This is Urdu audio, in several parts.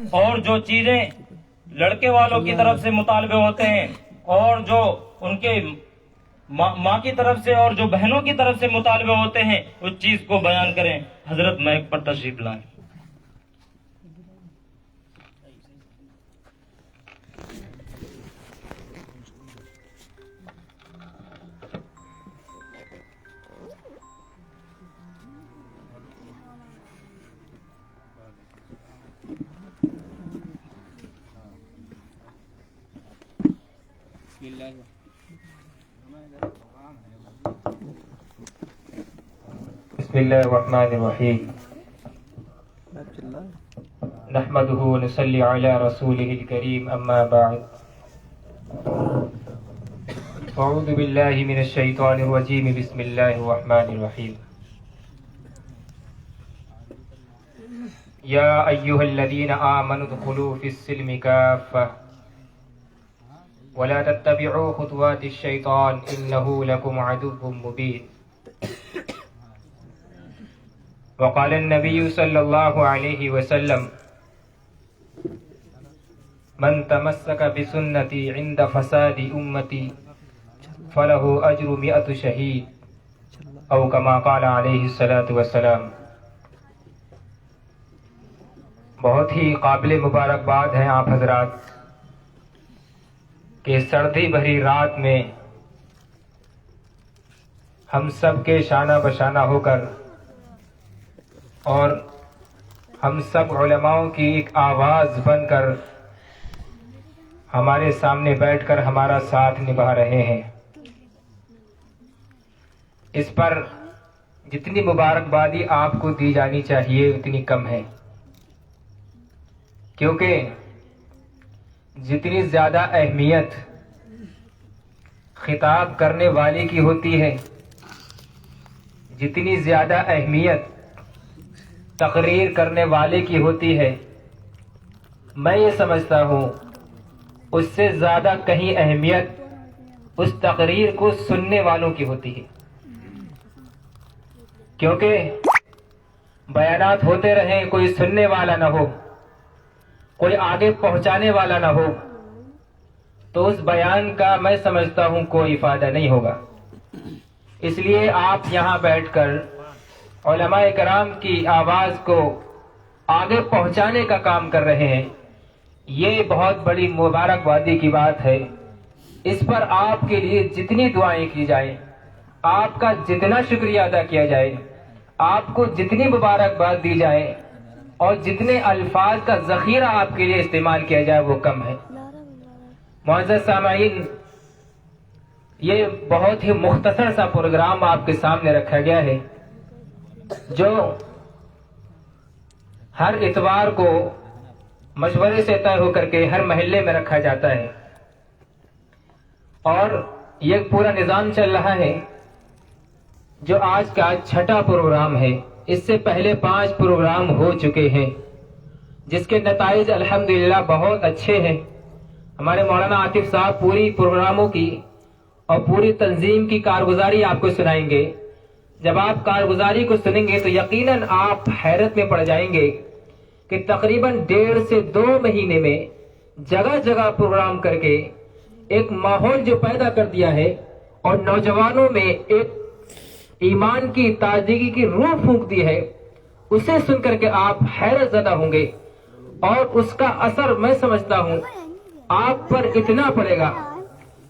اور جو چیزیں لڑکے والوں کی طرف سے مطالبے ہوتے ہیں اور جو ان کے ماں کی طرف سے اور جو بہنوں کی طرف سے مطالبے ہوتے ہیں اس چیز کو بیان کریں. حضرت مائک پر تشریف لائیں. بسم اللہ الرحمن الرحیم. نحمده ونصلي على رسوله الكريم اما بعد. اعوذ باللہ من الشیطان الرجیم. بسم اللہ الرحمن الرحیم. یا ایها الذین آمنوا ادخلوا فی السلم کافة ولا تتبعوا خطوات الشیطان انه لکم عدو مبین. وقال النبی صلی اللہ علیہ وسلم من تمسک بسنتی عند فساد امتی فلہ اجر 100 شہید او کما قال علیہ الصلاۃ والسلام. بہت ہی قابل مبارکباد ہیں آپ حضرات کہ سردی بھری رات میں ہم سب کے شانہ بشانہ ہو کر اور ہم سب علماؤں کی ایک آواز بن کر ہمارے سامنے بیٹھ کر ہمارا ساتھ نبھا رہے ہیں. اس پر جتنی مبارکبادی آپ کو دی جانی چاہیے اتنی کم ہے، کیونکہ جتنی زیادہ اہمیت خطاب کرنے والے کی ہوتی ہے، جتنی زیادہ اہمیت تقریر کرنے والے کی ہوتی ہے، میں یہ سمجھتا ہوں اس سے زیادہ کہیں اہمیت اس تقریر کو سننے والوں کی ہوتی ہے. کیونکہ بیانات ہوتے رہیں، کوئی سننے والا نہ ہو، کوئی آگے پہنچانے والا نہ ہو، تو اس بیان کا میں سمجھتا ہوں کوئی فائدہ نہیں ہوگا. اس لیے آپ یہاں بیٹھ کر علماء کرام کی آواز کو آگے پہنچانے کا کام کر رہے ہیں، یہ بہت بڑی مبارکبادی کی بات ہے. اس پر آپ کے لیے جتنی دعائیں کی جائیں، آپ کا جتنا شکریہ ادا کیا جائے، آپ کو جتنی مبارکباد دی جائے اور جتنے الفاظ کا ذخیرہ آپ کے لیے استعمال کیا جائے وہ کم ہے. معزز سامعین، یہ بہت ہی مختصر سا پروگرام آپ کے سامنے رکھا گیا ہے جو ہر اتوار کو مشورے سے طے ہو کر کے ہر محلے میں رکھا جاتا ہے، اور یہ پورا نظام چل رہا ہے جو آج کا 6واں پروگرام ہے. اس سے پہلے 5 پروگرام ہو چکے ہیں جس کے نتائج الحمدللہ بہت اچھے ہیں. ہمارے مولانا عاطف صاحب پوری پروگراموں کی اور پوری تنظیم کی کارگزاری آپ کو سنائیں گے. جب آپ کارگزاری کو سنیں گے تو یقیناً آپ حیرت میں پڑ جائیں گے کہ تقریباً 1.5 سے 2 مہینے میں جگہ جگہ پروگرام کر کے ایک ماحول جو پیدا کر دیا ہے اور نوجوانوں میں ایک ایمان کی تازگی کی روح پھونک دی ہے، اسے سن کر کے آپ حیرت زدہ ہوں گے. اور اس کا اثر میں سمجھتا ہوں آپ پر اتنا پڑے گا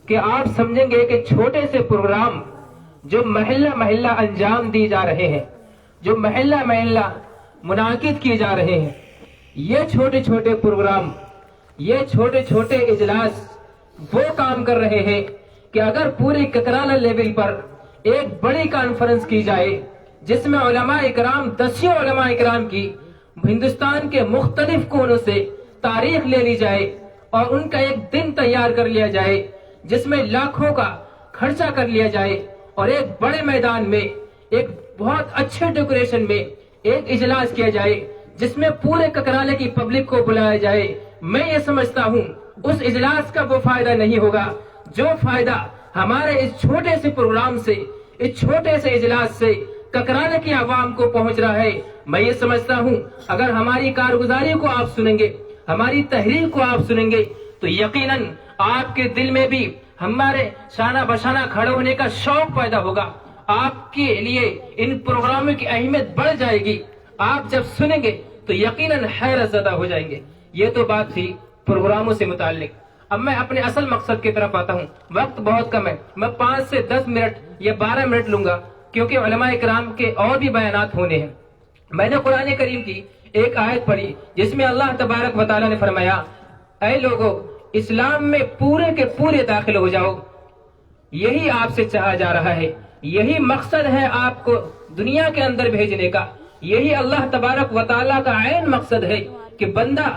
کہ آپ سمجھیں گے کہ چھوٹے سے پروگرام جو محلہ محلہ انجام دی جا رہے ہیں، جو محلہ محلہ منعقد کیے جا رہے ہیں، یہ چھوٹے چھوٹے پروگرام، یہ چھوٹے چھوٹے اجلاس وہ کام کر رہے ہیں کہ اگر پوری ککرانہ لیول پر ایک بڑی کانفرنس کی جائے جس میں علماء اکرام، دسیوں علماء اکرام کی ہندوستان کے مختلف کونوں سے تاریخ لے لی جائے اور ان کا ایک دن تیار کر لیا جائے جس میں لاکھوں کا خرچہ کر لیا جائے اور ایک بڑے میدان میں ایک بہت اچھے ڈیکوریشن میں ایک اجلاس کیا جائے جس میں پورے ککرالے کی پبلک کو بلایا جائے، میں یہ سمجھتا ہوں اس اجلاس کا وہ فائدہ نہیں ہوگا جو فائدہ ہمارے اس چھوٹے سے پروگرام سے، اس چھوٹے سے اجلاس سے ککرالے کی عوام کو پہنچ رہا ہے. میں یہ سمجھتا ہوں اگر ہماری کارگزاری کو آپ سنیں گے، ہماری تحریر کو آپ سنیں گے تو یقیناً آپ کے دل میں بھی ہمارے شانہ بشانہ کھڑے ہونے کا شوق پیدا ہوگا. آپ کے لیے ان پروگراموں کی اہمیت بڑھ جائے گی. آپ جب سنیں گے تو یقیناً حیرت زدہ ہو جائیں گے. یہ تو بات تھی پروگراموں سے متعلق. اب میں اپنے اصل مقصد کی طرف آتا ہوں. وقت بہت کم ہے, میں 5 سے 10 منٹ یا 12 منٹ لوں گا کیونکہ علماء کرام کے اور بھی بیانات ہونے ہیں. میں نے قرآن کریم کی ایک آیت پڑھی جس میں اللہ تبارک و تعالیٰ نے فرمایا, اے لوگو اسلام میں پورے کے پورے داخل ہو جاؤ. یہی آپ سے چاہا جا رہا ہے, یہی مقصد ہے آپ کو دنیا کے اندر بھیجنے کا. یہی اللہ تبارک و تعالیٰ کا عین مقصد ہے کہ بندہ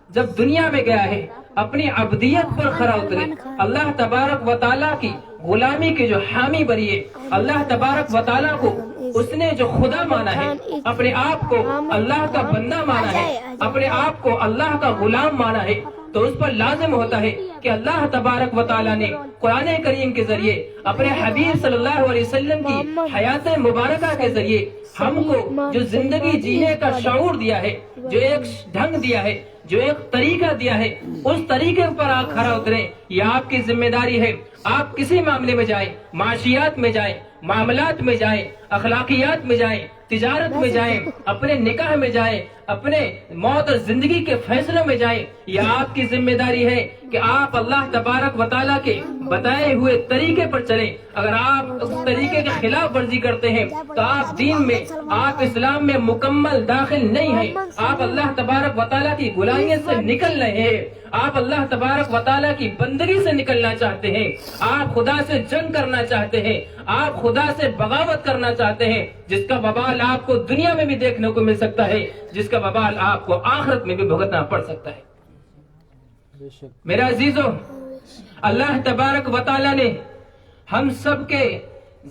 جب دنیا میں گیا ہے اپنی عبدیت پر کھڑا اترے, اللہ تبارک و تعالیٰ کی غلامی کے جو حامی بنیے, اللہ تبارک و تعالیٰ کو اس نے جو خدا مانا ہے, اپنے آپ کو اللہ کا بندہ مانا ہے, اپنے آپ کو اللہ کا غلام مانا ہے, تو اس پر لازم ہوتا ہے کہ اللہ تبارک و تعالیٰ نے قرآن کریم کے ذریعے اپنے حبیب صلی اللہ علیہ وسلم کی حیات مبارکہ کے ذریعے ہم کو جو زندگی جینے کا شعور دیا ہے, جو ایک ڈھنگ دیا ہے, جو ایک طریقہ دیا ہے, اس طریقے پر آپ کھڑا اتریں. یہ آپ کی ذمہ داری ہے. آپ کسی معاملے میں جائیں, معاشیات میں جائیں, معاملات میں جائیں, اخلاقیات میں جائیں, تجارت میں جائیں, اپنے نکاح میں جائیں, اپنے موت اور زندگی کے فیصلوں میں جائیں, یہ آپ کی ذمہ داری ہے کہ آپ اللہ تبارک و تعالیٰ کے بتائے ہوئے طریقے پر چلیں. اگر آپ اس طریقے کے خلاف ورزی کرتے ہیں تو آپ دین میں, آپ اسلام میں مکمل داخل نہیں ہیں. آپ اللہ تبارک و تعالیٰ کی غلامی سے نکل رہے ہیں, آپ اللہ تبارک و تعالیٰ کی بندگی سے نکلنا چاہتے ہیں, آپ خدا سے جنگ کرنا چاہتے ہیں, آپ خدا سے بغاوت کرنا چاہتے ہیں, جس کا وبال آپ کو دنیا میں بھی دیکھنے کو مل سکتا ہے, جس کا وبال آپ کو آخرت میں بھی بھگتنا پڑ سکتا ہے. میرا عزیزو, اللہ تبارک و تعالیٰ نے ہم سب کے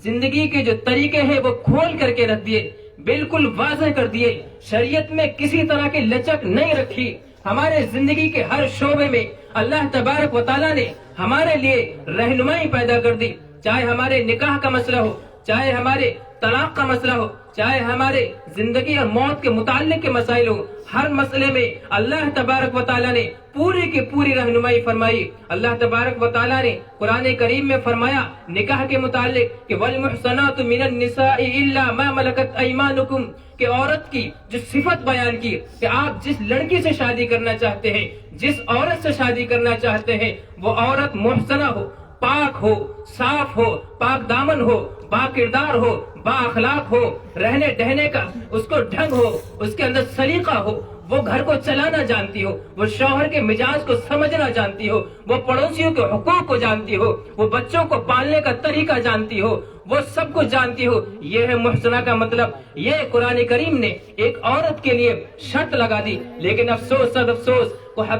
زندگی کے جو طریقے ہیں وہ کھول کر کے رکھ دیے, بالکل واضح کر دیے. شریعت میں کسی طرح کی لچک نہیں رکھی. ہمارے زندگی کے ہر شعبے میں اللہ تبارک و تعالیٰ نے ہمارے لیے رہنمائی پیدا کر دی. چاہے ہمارے نکاح کا مسئلہ ہو, چاہے ہمارے طلاق کا مسئلہ ہو, چاہے ہمارے زندگی اور موت کے متعلق کے مسائل ہو, ہر مسئلے میں اللہ تبارک و تعالیٰ نے پوری کی پوری رہنمائی فرمائی. اللہ تبارک و تعالیٰ نے قرآن کریم میں فرمایا نکاح کے متعلق کہ وَالْمُحْصَنَاتُ مِنَ النِّسَاءِ إِلَّا مَا مَلَكَتْ أَيْمَانُكُمْ, کہ عورت کی جو صفت بیان کی کہ آپ جس لڑکی سے شادی کرنا چاہتے ہیں, جس عورت سے شادی کرنا چاہتے ہیں, وہ عورت محسنہ ہو, پاک ہو, صاف ہو, پاک دامن ہو, با کردار ہو, با اخلاق ہو, رہنے ڈہنے کا اس کو ڈھنگ ہو, اس کے اندر سلیقہ ہو, وہ گھر کو چلانا جانتی ہو, وہ شوہر کے مزاج کو سمجھنا جانتی ہو, وہ پڑوسیوں کے حقوق کو جانتی ہو, وہ بچوں کو پالنے کا طریقہ جانتی ہو, وہ سب کو جانتی ہو. یہ ہے محسنہ کا مطلب. یہ قرآن کریم نے ایک عورت کے لیے شرط لگا دی. لیکن افسوس صد افسوس,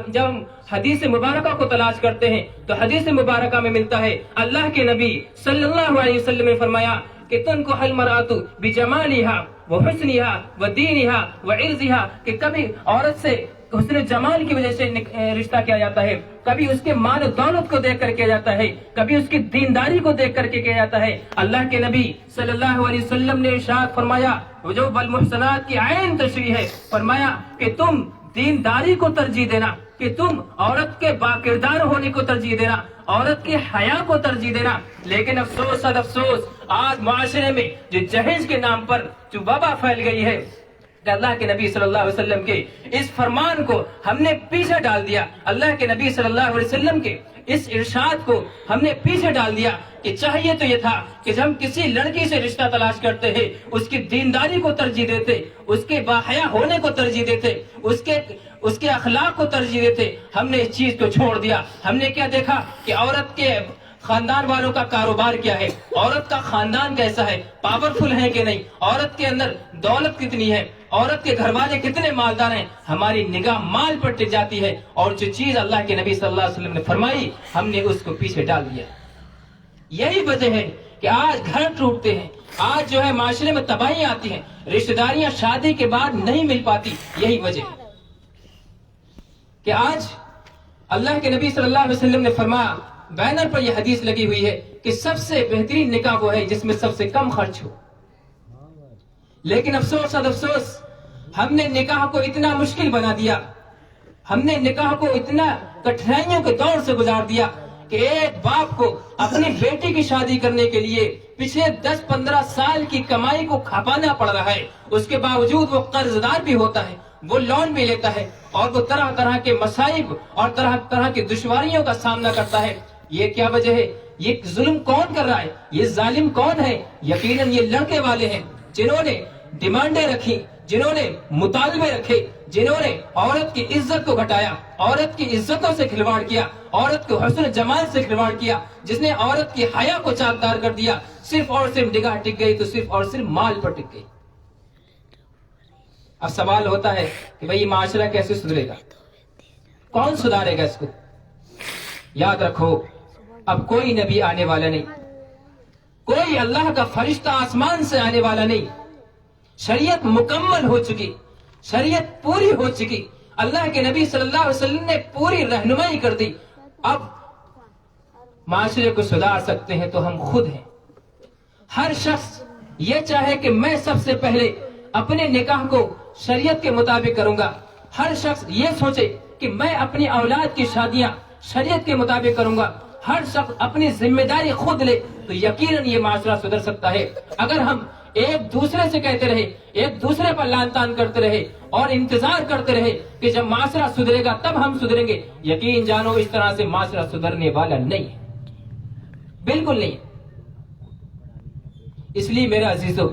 جب ہم حدیث مبارکہ کو تلاش کرتے ہیں تو حدیث مبارکہ میں ملتا ہے اللہ کے نبی صلی اللہ علیہ وسلم نے فرمایا کہ تنکح المرأۃ بجمالها وحسنها ودینها وعرضها, کہ کبھی عورت سے حسن جمال کی وجہ سے رشتہ کیا جاتا ہے, کبھی اس کے مال و دولت کو دیکھ کر کیا جاتا ہے, کبھی اس کی دینداری کو دیکھ کر کے کیا جاتا ہے. اللہ کے نبی صلی اللہ علیہ وسلم نے ارشاد فرمایا, وہ جو والمحسنات کی عین تشریح ہے, فرمایا کہ تم دینداری کو ترجیح دینا, کہ تم عورت کے باکردار ہونے کو ترجیح دینا, عورت کے حیا کو ترجیح دینا. لیکن افسوس صد افسوس, آج معاشرے میں جو جہیز کے نام پر جو وبا پھیل گئی ہے کہ اللہ کے نبی صلی اللہ علیہ وسلم کے اس فرمان کو ہم نے پیچھے ڈال دیا. اللہ کے نبی صلی اللہ علیہ وسلم کے اس ارشاد کو ہم نے پیچھے ڈال دیا کہ چاہیے تو یہ تھا کہ جب ہم کسی لڑکی سے رشتہ تلاش کرتے ہیں اس کی دینداری کو ترجیح دیتے, اس کے باحیا ہونے کو ترجیح دیتے, اس کے اخلاق کو ترجیح دیتے. ہم نے اس چیز کو چھوڑ دیا. ہم نے کیا دیکھا کہ عورت کے خاندان والوں کا کاروبار کیا ہے, عورت کا خاندان کیسا ہے, پاورفل ہے کہ نہیں, عورت کے اندر دولت کتنی ہے, عورت کے گھر والے کتنے مالدار ہیں. ہماری نگاہ مال پر ٹک جاتی ہے اور جو چیز اللہ کے نبی صلی اللہ علیہ وسلم نے فرمائی ہم نے اس کو پیچھے ڈال دیا. یہی وجہ ہے کہ آج گھر ٹوٹتے ہیں, آج جو ہے معاشرے میں تباہی آتی ہیں, رشتہ داریاں شادی کے بعد نہیں مل پاتی. یہی وجہ ہے کہ آج اللہ کے نبی صلی اللہ علیہ وسلم نے فرمایا, بینر پر یہ حدیث لگی ہوئی ہے کہ سب سے بہترین نکاح وہ ہے جس میں سب سے کم خرچ ہو. لیکن افسوس صد افسوس, ہم نے نکاح کو اتنا مشکل بنا دیا ہم نے نکاح کو اتنا کٹھنائیوں کے دور سے گزار دیا کہ ایک باپ کو اپنی بیٹی کی شادی کرنے کے لیے پچھلے 10-15 سال کی کمائی کو کھپانا پڑ رہا ہے. اس کے باوجود وہ قرض دار بھی ہوتا ہے, وہ لون بھی لیتا ہے, اور وہ طرح طرح کے مصائب اور طرح طرح کی دشواریوں کا سامنا کرتا ہے. یہ کیا وجہ ہے؟ یہ ظلم کون کر رہا ہے؟ یہ ظالم کون ہے؟ یقیناً یہ لڑکے والے ہیں جنہوں نے ڈیمانڈیں رکھی, جنہوں نے مطالبے رکھے, جنہوں نے عورت کی عزت کو گھٹایا, عورت کی عزتوں سے کھلواڑ کیا, عورت کو حسن جمال سے کھلواڑ کیا, جس نے عورت کی حیا کو چاکدار کر دیا. صرف اور صرف نگاہ ٹک گئی تو صرف اور صرف مال پر ٹک گئی. اب سوال ہوتا ہے کہ بھئی معاشرہ کیسے سدھرے گا؟ کون سدھارے گا اس کو؟ یاد رکھو, اب کوئی نبی آنے والا نہیں, کوئی اللہ کا فرشتہ آسمان سے آنے والا نہیں. شریعت مکمل ہو چکی, شریعت پوری ہو چکی, اللہ کے نبی صلی اللہ علیہ وسلم نے پوری رہنمائی کر دی. اب معاشرے کو سدھار سکتے ہیں تو ہم خود ہیں. ہر شخص یہ چاہے کہ میں سب سے پہلے اپنے نکاح کو شریعت کے مطابق کروں گا. ہر شخص یہ سوچے کہ میں اپنی اولاد کی شادیاں شریعت کے مطابق کروں گا. ہر شخص اپنی ذمہ داری خود لے تو یقیناً یہ معاشرہ سدھر سکتا ہے. اگر ہم ایک دوسرے سے کہتے رہے, ایک دوسرے پر لان تان کرتے رہے اور انتظار کرتے رہے کہ جب معاشرہ سدھرے گا تب ہم سدھریں گے, یقین جانو اس طرح سے معاشرہ سدھرنے والا نہیں ہے, بالکل نہیں. اس لیے میرا عزیزو,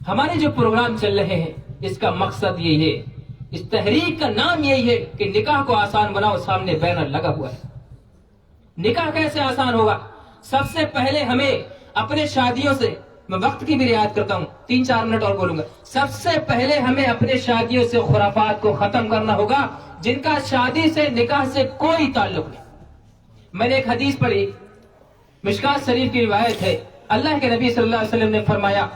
ہمارے جو پروگرام چل رہے ہیں اس کا مقصد یہی ہے, اس تحریک کا نام یہی ہے کہ نکاح کو آسان بناؤ. سامنے بینر لگا ہوا ہے. نکاح کیسے آسان ہوگا؟ سب سے پہلے ہمیں اپنے شادیوں سے, میں وقت کی بھی رعایت کرتا ہوں, 3-4 منٹ اور بولوں گا. سب سے پہلے ہمیں اپنے شادیوں سے خرافات کو ختم کرنا ہوگا جن کا شادی سے نکاح سے کوئی تعلق نہیں. میں نے ایک حدیث پڑھی, مشکات شریف کی روایت ہے. اللہ کے نبی صلی اللہ علیہ وسلم نے فرمایا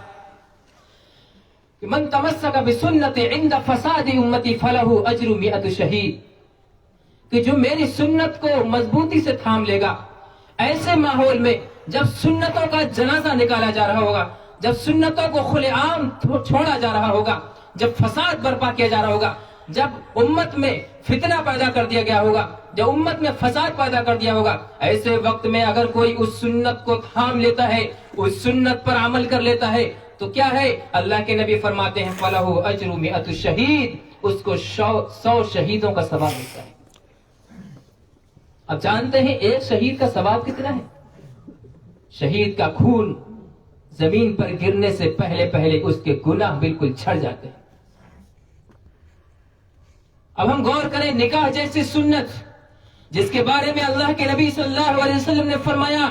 کہ من تمسک بسنت عند فساد امتی فلہ اجر 100 شہید, کہ جو میری سنت کو مضبوطی سے تھام لے گا ایسے ماحول میں جب سنتوں کا جنازہ نکالا جا رہا ہوگا, جب سنتوں کو کھلے عام چھوڑا جا رہا ہوگا, جب فساد برپا کیا جا رہا ہوگا, جب امت میں فتنہ پیدا کر دیا گیا ہوگا, جب امت میں فساد پیدا کر دیا ہوگا, ایسے وقت میں اگر کوئی اس سنت کو تھام لیتا ہے, اس سنت پر عمل کر لیتا ہے تو کیا ہے؟ اللہ کے نبی فرماتے ہیں فَلَهُ أَجْرُ 100 شہید, اس کو 100 شہیدوں کا ثواب ملتا ہے. اب جانتے ہیں ایک شہید کا ثواب کتنا ہے؟ شہید کا خون زمین پر گرنے سے پہلے پہلے اس کے گناہ بالکل جھڑ جاتے ہیں. اب ہم غور کریں, نکاح جیسی سنت جس کے بارے میں اللہ کے نبی صلی اللہ علیہ وسلم نے فرمایا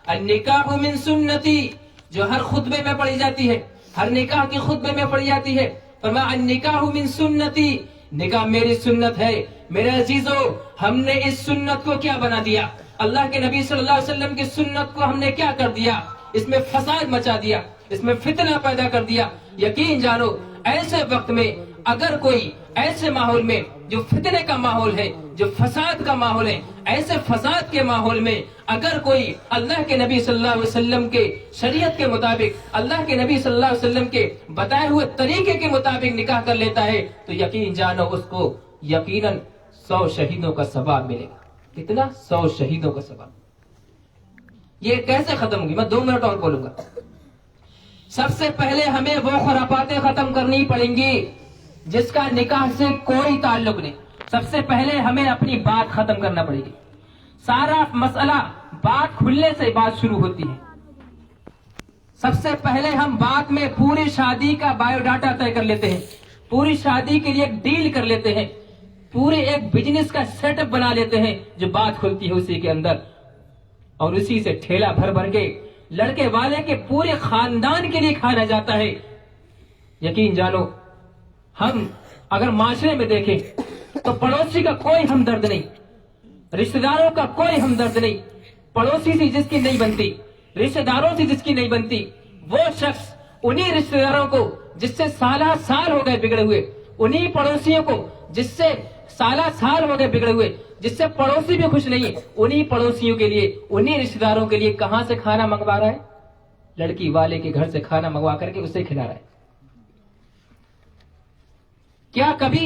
النکاح من سنتی, جو ہر خطبے میں پڑھی جاتی ہے, ہر نکاح کی خطبے میں پڑھی جاتی ہے. فرمایا النکاح من سنتی, نکاح میری سنت ہے. میرے عزیزو, ہم نے اس سنت کو کیا بنا دیا؟ اللہ کے نبی صلی اللہ علیہ وسلم کی سنت کو ہم نے کیا کر دیا؟ اس میں فساد مچا دیا, اس میں فتنہ پیدا کر دیا. یقین جانو ایسے وقت میں اگر کوئی ایسے ماحول میں جو فتنے کا ماحول ہے, جو فساد کا ماحول ہے, ایسے فساد کے ماحول میں اگر کوئی اللہ کے نبی صلی اللہ علیہ وسلم کے شریعت کے مطابق, اللہ کے نبی صلی اللہ علیہ وسلم کے بتائے ہوئے طریقے کے مطابق نکاح کر لیتا ہے تو یقین جانو اس کو یقیناً 100 شہیدوں کا ثواب ملے گا. کتنا؟ 100 شہیدوں کا ثواب. یہ کیسے ختم ہوگی؟ میں 2 منٹ اور بولوں گا. سب سے پہلے ہمیں وہ خرافاتیں ختم کرنی پڑیں گی جس کا نکاح سے کوئی تعلق نہیں. سب سے پہلے ہمیں اپنی بات ختم کرنا پڑے گی. سارا مسئلہ بات کھلنے سے بات شروع ہوتی ہے. سب سے پہلے ہم بات میں پوری شادی کا بایو ڈاٹا طے کر لیتے ہیں, پوری شادی کے لیے ایک ڈیل کر لیتے ہیں, پورے ایک بزنس کا سیٹ اپ بنا لیتے ہیں. جو بات کھلتی ہے اسی کے اندر, اور اسی سے ٹھیلا بھر بھر کے لڑکے والے کے پورے خاندان کے لیے کھانا جاتا ہے. یقین جانو ہم اگر معاشرے میں دیکھیں تو پڑوسی کا کوئی ہمدرد نہیں, رشتہ داروں کا کوئی ہمدرد نہیں. پڑوسی سے جس کی نہیں بنتی, رشتہ داروں سے جس کی نہیں بنتی, وہ شخص انہی رشتہ داروں کو جس سے سالہ سال ہو گئے بگڑے ہوئے, انہی پڑوسیوں کو جس سے سالہ سال ہو گئے بگڑے ہوئے, جس سے پڑوسی بھی خوش نہیں, انہی پڑوسیوں کے لیے, انہی رشتہ داروں کے لیے کہاں سے کھانا منگوا رہا ہے؟ لڑکی والے کے گھر سے کھانا منگوا کر کے اسے کھلا رہا ہے. کیا کبھی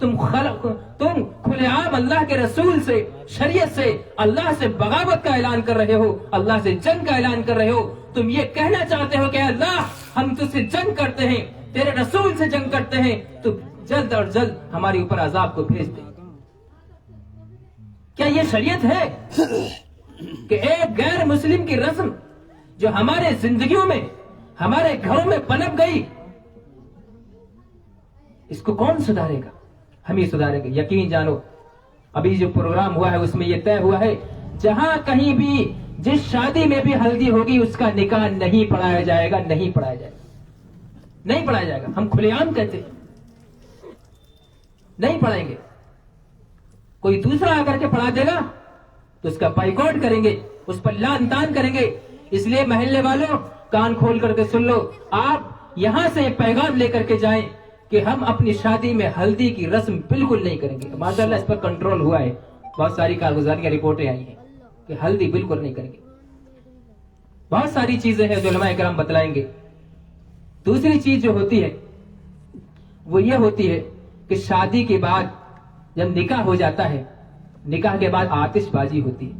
تم کھلے عام اللہ کے رسول سے، شریعت سے، اللہ سے بغاوت کا اعلان کر رہے ہو، اللہ سے جنگ کا اعلان کر رہے ہو. تم یہ کہنا چاہتے ہو کہ اللہ ہم تجھ سے جنگ کرتے ہیں، تیرے رسول سے جنگ کرتے ہیں، تو جلد اور جلد ہمارے اوپر عذاب کو بھیج دے. کیا یہ شریعت ہے کہ ایک غیر مسلم کی رسم جو ہمارے زندگیوں میں، ہمارے گھروں میں پنپ گئی، اس کو کون سدھارے گا؟ ہم ہی سدھاریں گے. یقین جانو ابھی جو پروگرام ہوا ہے اس میں یہ طے ہوا ہے جہاں کہیں بھی جس شادی میں بھی ہلدی ہوگی اس کا نکاح نہیں پڑھایا جائے گا، نہیں پڑھایا جائے گا، نہیں پڑھایا جائے گا. ہم کھلے عام کہتے ہیں نہیں پڑھائیں گے. کوئی دوسرا آ کر کے پڑھا دے گا تو اس کا بائیکاٹ کریں گے، اس پر لعن طعن کریں گے. اس لیے محلے والوں کان کھول کر کے سن لو، آپ یہاں سے پیغام لے کر کے جائیں کہ ہم اپنی شادی میں ہلدی کی رسم بالکل نہیں کریں گے. ماشاءاللہ اس پر کنٹرول ہوا ہے، بہت ساری کارگزاری کی رپورٹیں آئی ہیں کہ ہلدی بالکل نہیں کریں گے. بہت ساری چیزیں ہیں جو علماء کرام بتلائیں گے. دوسری چیز جو ہوتی ہے وہ یہ ہوتی ہے کہ شادی کے بعد جب نکاح ہو جاتا ہے، نکاح کے بعد آتش بازی ہوتی ہے.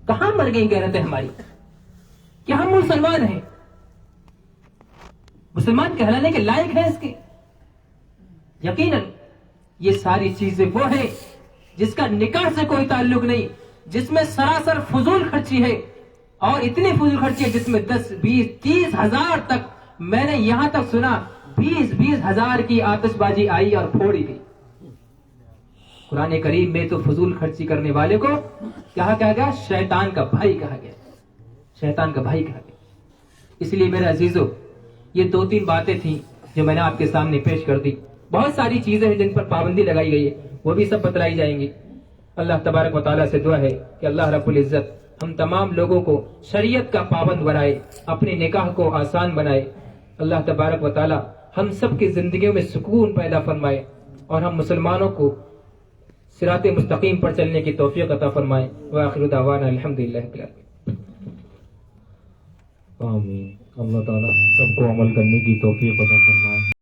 کہاں مر گئی غیرتیں ہماری؟ کیا ہم مسلمان ہیں؟ مسلمان کہلانے کے لائق ہیں اس کے؟ یقیناً یہ ساری چیزیں وہ ہیں جس کا نکاح سے کوئی تعلق نہیں، جس میں سراسر فضول خرچی ہے، اور اتنی فضول خرچی ہے جس میں 10 20 30 ہزار تک، میں نے یہاں تک سنا 20 ہزار کی آتش بازی آئی اور پھوڑی گئی. قرآن کریم میں تو فضول خرچی کرنے والے کو کہا گیا شیطان کا بھائی کہا گیا، شیطان کا بھائی کہا گیا. اس لیے میرے عزیزو یہ 2-3 باتیں تھیں جو میں نے آپ کے سامنے پیش کر دی. بہت ساری چیزیں ہیں جن پر پابندی لگائی گئی ہے، وہ بھی سب بتلائی جائیں گی. اللہ تبارک و تعالیٰ سے دعا ہے کہ اللہ رب العزت ہم تمام لوگوں کو شریعت کا پابند بنائے، اپنے نکاح کو آسان بنائے. اللہ تبارک و تعالیٰ ہم سب کی زندگیوں میں سکون پیدا فرمائے اور ہم مسلمانوں کو صراط مستقیم پر چلنے کی توفیق عطا فرمائے. وآخر دعوانا الحمدللہ رب العالمین. آمین. اللہ تعالیٰ سب کو عمل کرنے کی توفیق عطا فرمائے.